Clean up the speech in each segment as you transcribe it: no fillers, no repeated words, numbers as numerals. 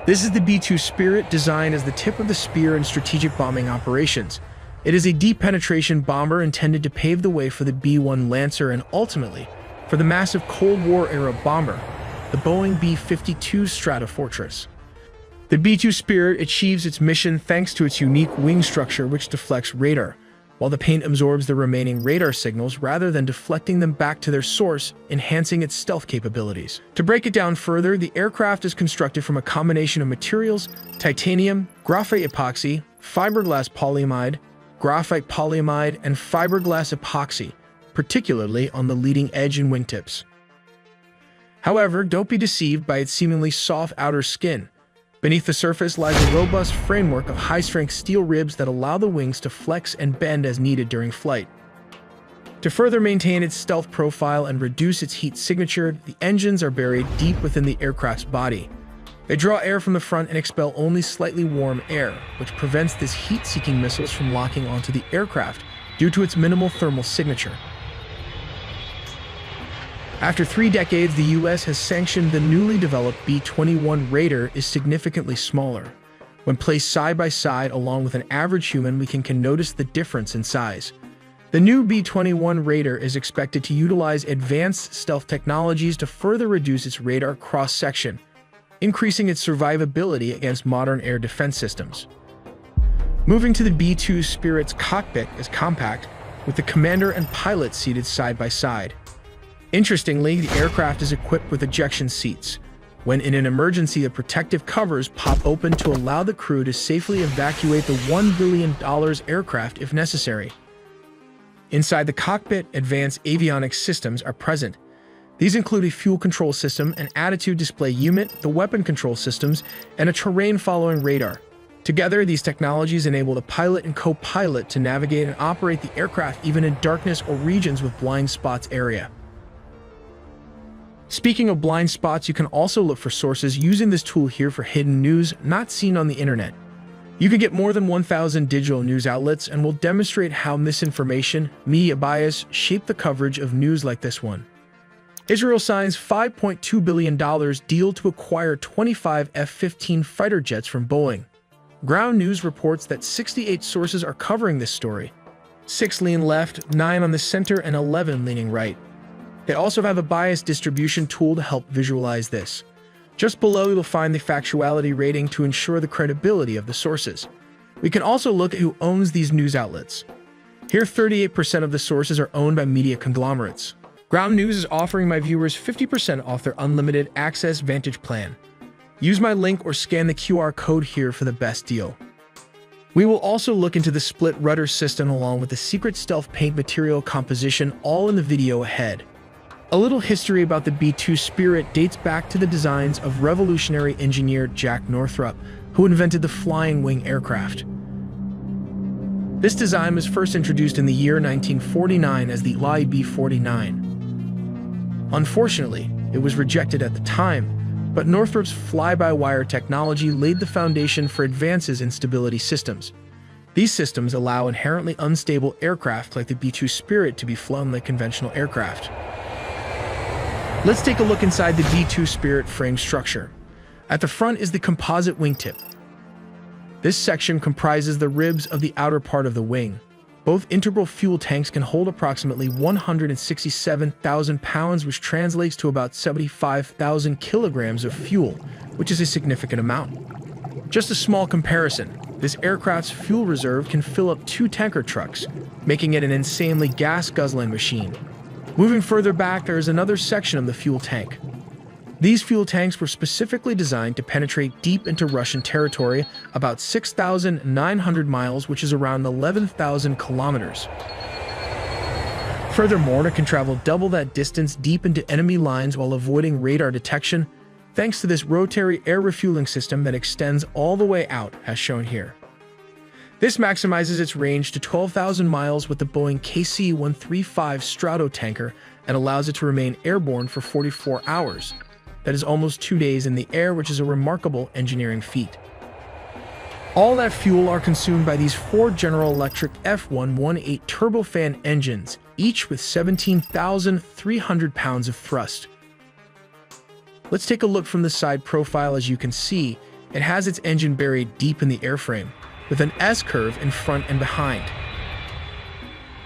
This is the B-2 Spirit, designed as the tip of the spear in strategic bombing operations. It is a deep penetration bomber intended to pave the way for the B-1 Lancer and ultimately for the massive Cold War-era bomber, the Boeing B-52 Stratofortress. The B-2 Spirit achieves its mission thanks to its unique wing structure, which deflects radar, while the paint absorbs the remaining radar signals rather than deflecting them back to their source, enhancing its stealth capabilities. To break it down further, the aircraft is constructed from a combination of materials: titanium, graphite epoxy, fiberglass polyamide, graphite polyamide, and fiberglass epoxy, particularly on the leading edge and wingtips. However, don't be deceived by its seemingly soft outer skin. Beneath the surface lies a robust framework of high-strength steel ribs that allow the wings to flex and bend as needed during flight. To further maintain its stealth profile and reduce its heat signature, the engines are buried deep within the aircraft's body. They draw air from the front and expel only slightly warm air, which prevents these heat-seeking missiles from locking onto the aircraft due to its minimal thermal signature. After 3 decades, the US has sanctioned the newly developed B-21 Raider is significantly smaller. When placed side by side along with an average human, we can notice the difference in size. The new B-21 Raider is expected to utilize advanced stealth technologies to further reduce its radar cross-section, increasing its survivability against modern air defense systems. Moving to the B-2 Spirit's cockpit is compact, with the commander and pilot seated side by side. Interestingly, the aircraft is equipped with ejection seats. When in an emergency, the protective covers pop open to allow the crew to safely evacuate the $1 billion aircraft if necessary. Inside the cockpit, advanced avionics systems are present. These include a fuel control system, an attitude display unit, the weapon control systems, and a terrain-following radar. Together, these technologies enable the pilot and co-pilot to navigate and operate the aircraft even in darkness or regions with blind spots area. Speaking of blind spots, you can also look for sources using this tool here for hidden news not seen on the internet. You can get more than 1,000 digital news outlets and will demonstrate how misinformation, media bias, shape the coverage of news like this one. Israel signs $5.2 billion deal to acquire 25 F-15 fighter jets from Boeing. Ground News reports that 68 sources are covering this story. 6 lean left, 9 on the center, and 11 leaning right. They also have a bias distribution tool to help visualize this. Just below, you'll find the factuality rating to ensure the credibility of the sources. We can also look at who owns these news outlets. Here, 38% of the sources are owned by media conglomerates. Ground News is offering my viewers 50% off their unlimited access Vantage plan. Use my link or scan the QR code here for the best deal. We will also look into the split rudder system along with the secret stealth paint material composition, all in the video ahead. A little history about the B-2 Spirit dates back to the designs of revolutionary engineer Jack Northrop, who invented the flying wing aircraft. This design was first introduced in the year 1949 as the Eli B-49. Unfortunately, it was rejected at the time, but Northrop's fly-by-wire technology laid the foundation for advances in stability systems. These systems allow inherently unstable aircraft like the B-2 Spirit to be flown like conventional aircraft. Let's take a look inside the B-2 Spirit frame structure. At the front is the composite wingtip. This section comprises the ribs of the outer part of the wing. Both integral fuel tanks can hold approximately 167,000 pounds, which translates to about 75,000 kilograms of fuel, which is a significant amount. Just a small comparison, this aircraft's fuel reserve can fill up 2 tanker trucks, making it an insanely gas-guzzling machine. Moving further back, there is another section of the fuel tank. These fuel tanks were specifically designed to penetrate deep into Russian territory, about 6,900 miles, which is around 11,000 kilometers. Furthermore, it can travel double that distance deep into enemy lines while avoiding radar detection, thanks to this rotary air refueling system that extends all the way out, as shown here. This maximizes its range to 12,000 miles with the Boeing KC-135 Stratotanker and allows it to remain airborne for 44 hours. That is almost 2 days in the air, which is a remarkable engineering feat. All that fuel are consumed by these 4 General Electric F118 turbofan engines, each with 17,300 pounds of thrust. Let's take a look from the side profile. As you can see, It has its engine buried deep in the airframe, with an S-curve in front and behind.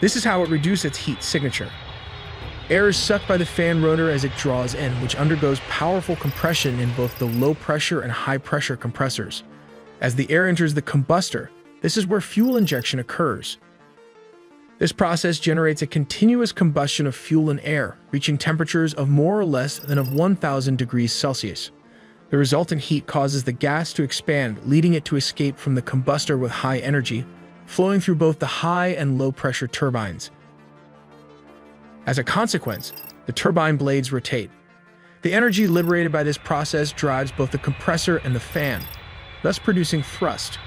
This is how it reduces its heat signature. Air is sucked by the fan rotor as it draws in, which undergoes powerful compression in both the low-pressure and high-pressure compressors. As the air enters the combustor, this is where fuel injection occurs. This process generates a continuous combustion of fuel and air, reaching temperatures of more or less than 1,000 degrees Celsius. The resultant heat causes the gas to expand, leading it to escape from the combustor with high energy, flowing through both the high and low-pressure turbines. As a consequence, the turbine blades rotate. The energy liberated by this process drives both the compressor and the fan, thus producing thrust.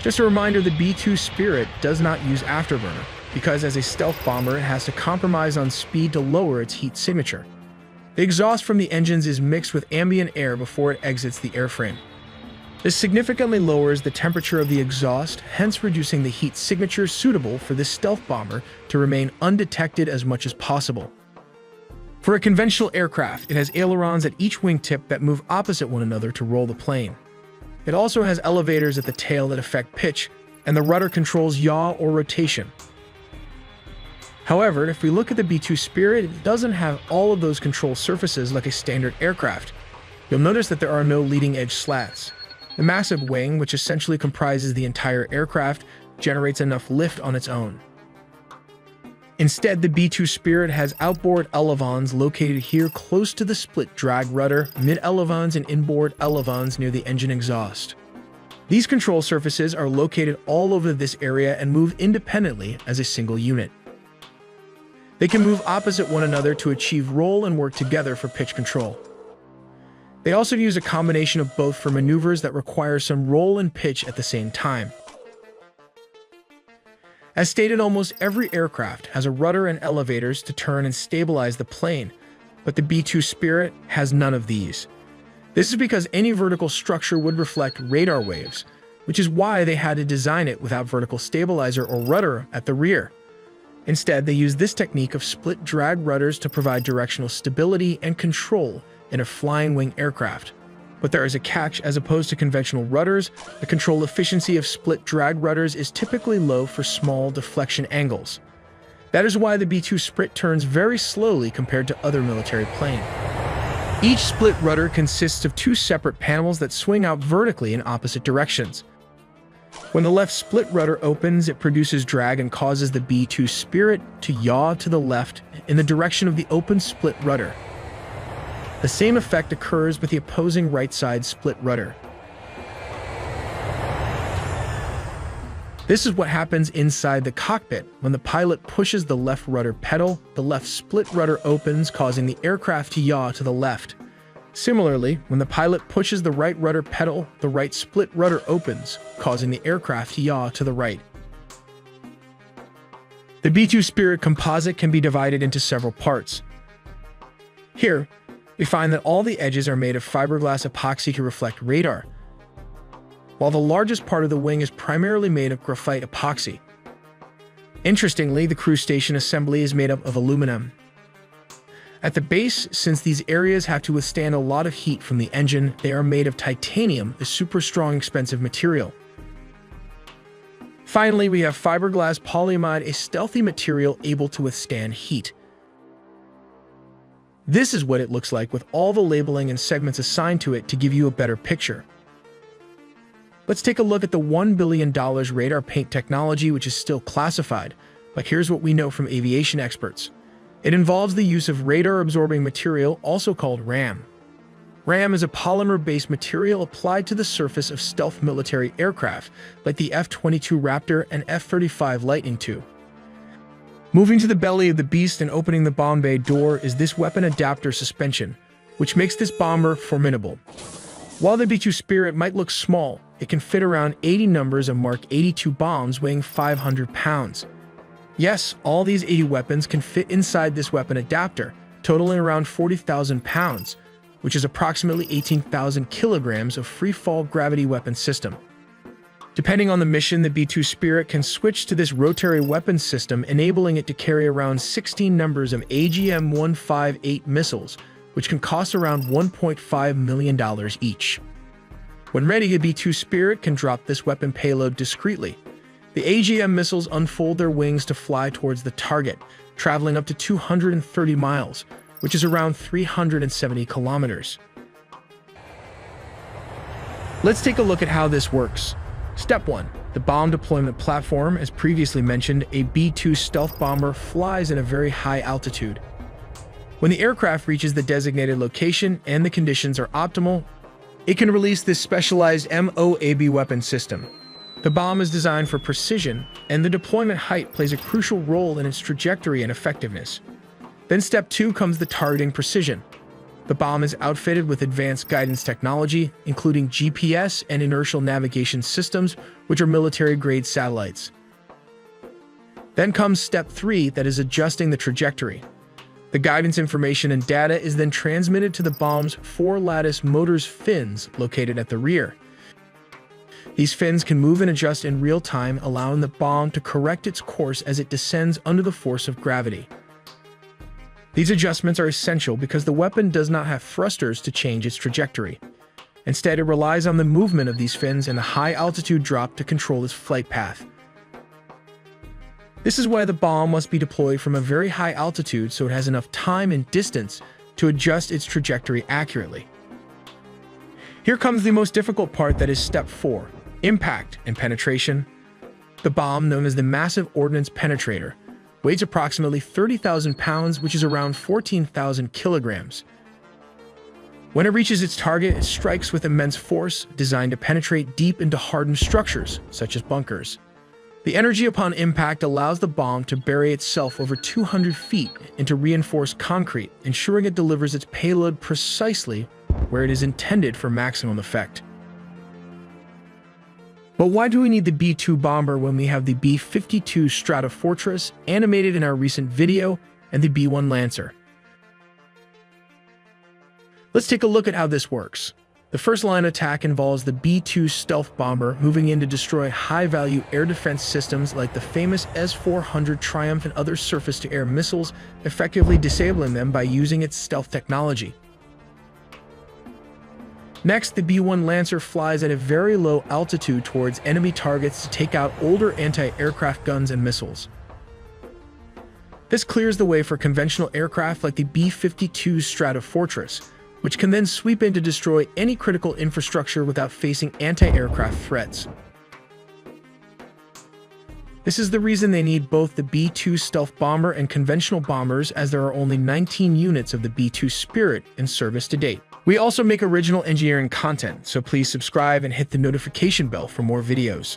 Just a reminder, the B-2 Spirit does not use afterburner, because as a stealth bomber it has to compromise on speed to lower its heat signature. The exhaust from the engines is mixed with ambient air before it exits the airframe. This significantly lowers the temperature of the exhaust, hence reducing the heat signature suitable for this stealth bomber to remain undetected as much as possible. For a conventional aircraft, it has ailerons at each wingtip that move opposite one another to roll the plane. It also has elevators at the tail that affect pitch, and the rudder controls yaw or rotation. However, if we look at the B-2 Spirit, it doesn't have all of those control surfaces like a standard aircraft. You'll notice that there are no leading-edge slats. The massive wing, which essentially comprises the entire aircraft, generates enough lift on its own. Instead, the B-2 Spirit has outboard elevons located here close to the split drag rudder, mid-elevons and inboard elevons near the engine exhaust. These control surfaces are located all over this area and move independently as a single unit. They can move opposite one another to achieve roll and work together for pitch control. They also use a combination of both for maneuvers that require some roll and pitch at the same time. As stated, almost every aircraft has a rudder and elevators to turn and stabilize the plane, but the B-2 Spirit has none of these. This is because any vertical structure would reflect radar waves, which is why they had to design it without vertical stabilizer or rudder at the rear. Instead, they use this technique of split drag rudders to provide directional stability and control in a flying wing aircraft. But there is a catch. As opposed to conventional rudders, the control efficiency of split drag rudders is typically low for small deflection angles. That is why the B-2 Spirit turns very slowly compared to other military planes. Each split rudder consists of two separate panels that swing out vertically in opposite directions. When the left split rudder opens, it produces drag and causes the B-2 Spirit to yaw to the left in the direction of the open split rudder. The same effect occurs with the opposing right side split rudder. This is what happens inside the cockpit. When the pilot pushes the left rudder pedal, the left split rudder opens, causing the aircraft to yaw to the left. Similarly, when the pilot pushes the right rudder pedal, the right split rudder opens, causing the aircraft to yaw to the right. The B-2 Spirit composite can be divided into several parts. Here, we find that all the edges are made of fiberglass epoxy to reflect radar, while the largest part of the wing is primarily made of graphite epoxy. Interestingly, the crew station assembly is made up of aluminum. At the base, since these areas have to withstand a lot of heat from the engine, they are made of titanium, a super strong, expensive material. Finally, we have fiberglass polyamide, a stealthy material able to withstand heat. This is what it looks like with all the labeling and segments assigned to it to give you a better picture. Let's take a look at the $1 billion radar paint technology, which is still classified, but here's what we know from aviation experts. It involves the use of radar-absorbing material, also called RAM. RAM is a polymer-based material applied to the surface of stealth military aircraft, like the F-22 Raptor and F-35 Lightning II. Moving to the belly of the beast and opening the bomb bay door is this weapon adapter suspension, which makes this bomber formidable. While the B-2 Spirit might look small, it can fit around 80 numbers of Mark 82 bombs weighing 500 pounds. Yes, all these 80 weapons can fit inside this weapon adapter, totaling around 40,000 pounds, which is approximately 18,000 kilograms of free-fall gravity weapon system. Depending on the mission, the B-2 Spirit can switch to this rotary weapon system, enabling it to carry around 16 numbers of AGM-158 missiles, which can cost around $1.5 million each. When ready, a B-2 Spirit can drop this weapon payload discreetly. The AGM missiles unfold their wings to fly towards the target, traveling up to 230 miles, which is around 370 kilometers. Let's take a look at how this works. Step 1. The bomb deployment platform. As previously mentioned, a B-2 stealth bomber flies at a very high altitude. When the aircraft reaches the designated location and the conditions are optimal, it can release this specialized MOAB weapon system. The bomb is designed for precision, and the deployment height plays a crucial role in its trajectory and effectiveness. Then step 2 comes the targeting precision. The bomb is outfitted with advanced guidance technology, including GPS and inertial navigation systems, which are military-grade satellites. Then comes step 3, that is adjusting the trajectory. The guidance information and data is then transmitted to the bomb's 4-lattice motors fins located at the rear. These fins can move and adjust in real time, allowing the bomb to correct its course as it descends under the force of gravity. These adjustments are essential because the weapon does not have thrusters to change its trajectory. Instead, it relies on the movement of these fins and a high-altitude drop to control its flight path. This is why the bomb must be deployed from a very high altitude so it has enough time and distance to adjust its trajectory accurately. Here comes the most difficult part, that is step 4, impact and penetration. The bomb, known as the Massive Ordnance Penetrator, weighs approximately 30,000 pounds, which is around 14,000 kilograms. When it reaches its target, it strikes with immense force, designed to penetrate deep into hardened structures, such as bunkers. The energy upon impact allows the bomb to bury itself over 200 feet into reinforced concrete, ensuring it delivers its payload precisely where it is intended for maximum effect. But why do we need the B-2 bomber when we have the B-52 Stratofortress, animated in our recent video, and the B-1 Lancer? Let's take a look at how this works. The first line attack involves the B-2 stealth bomber moving in to destroy high-value air defense systems like the famous S-400 Triumph and other surface-to-air missiles, effectively disabling them by using its stealth technology. Next, the B-1 Lancer flies at a very low altitude towards enemy targets to take out older anti-aircraft guns and missiles. This clears the way for conventional aircraft like the B-52 Stratofortress, which can then sweep in to destroy any critical infrastructure without facing anti-aircraft threats. This is the reason they need both the B-2 stealth bomber and conventional bombers, as there are only 19 units of the B-2 Spirit in service to date. We also make original engineering content, so please subscribe and hit the notification bell for more videos.